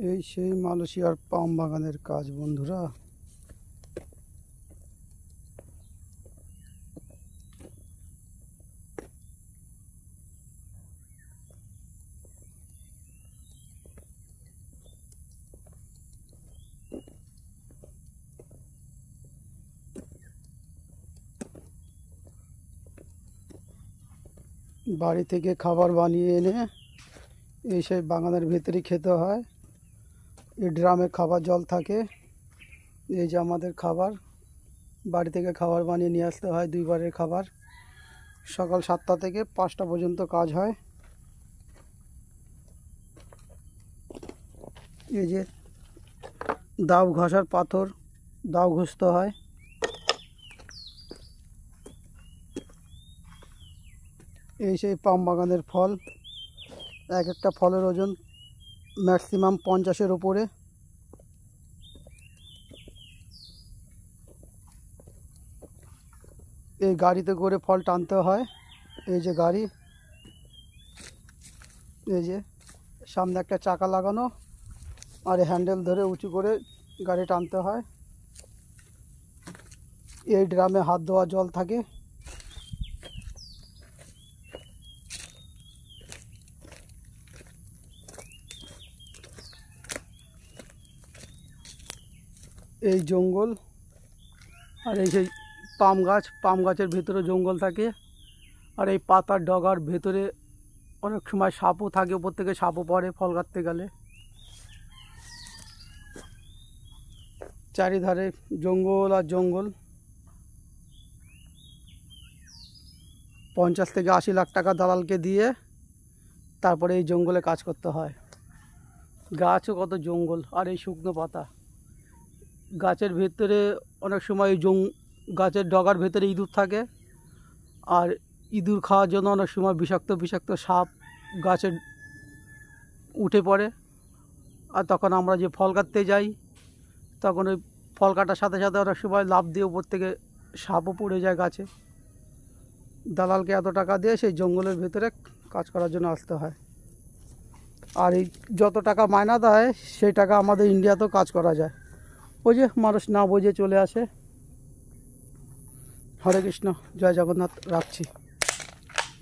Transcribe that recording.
এই সেই মালয়েশিয়ার পাম বাগানের কাজ বন্ধুরা। বাড়ি থেকে খাবার বানিয়ে এনে এই সেই বাগানের ভেতরেই খেতে হয়। এই ড্রামে খাবার জল থাকে। এই যে আমাদের খাবার, বাড়ি থেকে খাবার বানিয়ে নিয়ে আসতে হয়। দুইবারের খাবার, সকাল 7টা থেকে 5টা পর্যন্ত কাজ হয়। এই যে দাও ঘষার পাথর, দাও ঘষতে হয়। এই সেই পাম বাগানের ফল, এক একটা ফলের ওজন ম্যাক্সিমাম 50-এর উপরে। এই গাড়িতে করে ফল টানতে হয়। এই যে গাড়ি, এই যে সামনে একটা চাকা লাগানো, আর হ্যান্ডেল ধরে উঁচু করে গাড়ি টানতে হয়। এই ড্রামে হাত ধোয়া জল থাকে। এই জঙ্গল, আর এই সেই পাম গাছ, পাম গাছের ভেতরে জঙ্গল থাকে। আর এই পাতার ডগার ভেতরে অনেক সময় সাপও থাকে, উপর থেকে সাপও পড়ে ফল কাটতে গেলে। চারিধারে জঙ্গল আর জঙ্গল। 50 থেকে 80 লাখ টাকা দালালকে দিয়ে তারপরে এই জঙ্গলে কাজ করতে হয়। গাছও কত জঙ্গল, আর এই শুকনো পাতা। গাছের ভেতরে অনেক সময় গাছের ডগার ভেতরে ইঁদুর থাকে, আর ইঁদুর খাওয়ার জন্য অনেক সময় বিষাক্ত বিষাক্ত সাপ গাছে উঠে পড়ে। আর তখন আমরা যে ফল কাটতে যাই, তখন ওই ফল কাটার সাথে সাথে অনেক সময় লাফ দিয়ে উপর থেকে সাপও পড়ে যায় গাছে। দালালকে এত টাকা দিয়ে সেই জঙ্গলের ভেতরে কাজ করার জন্য আসতে হয়। আর এই যত টাকা মায়না দেয় সেই টাকা আমাদের ইন্ডিয়াতেও কাজ করা যায়। ওই যে মানুষ না বুঝে চলে আসে। হরে কৃষ্ণ, জয় জগন্নাথ, রাখছি।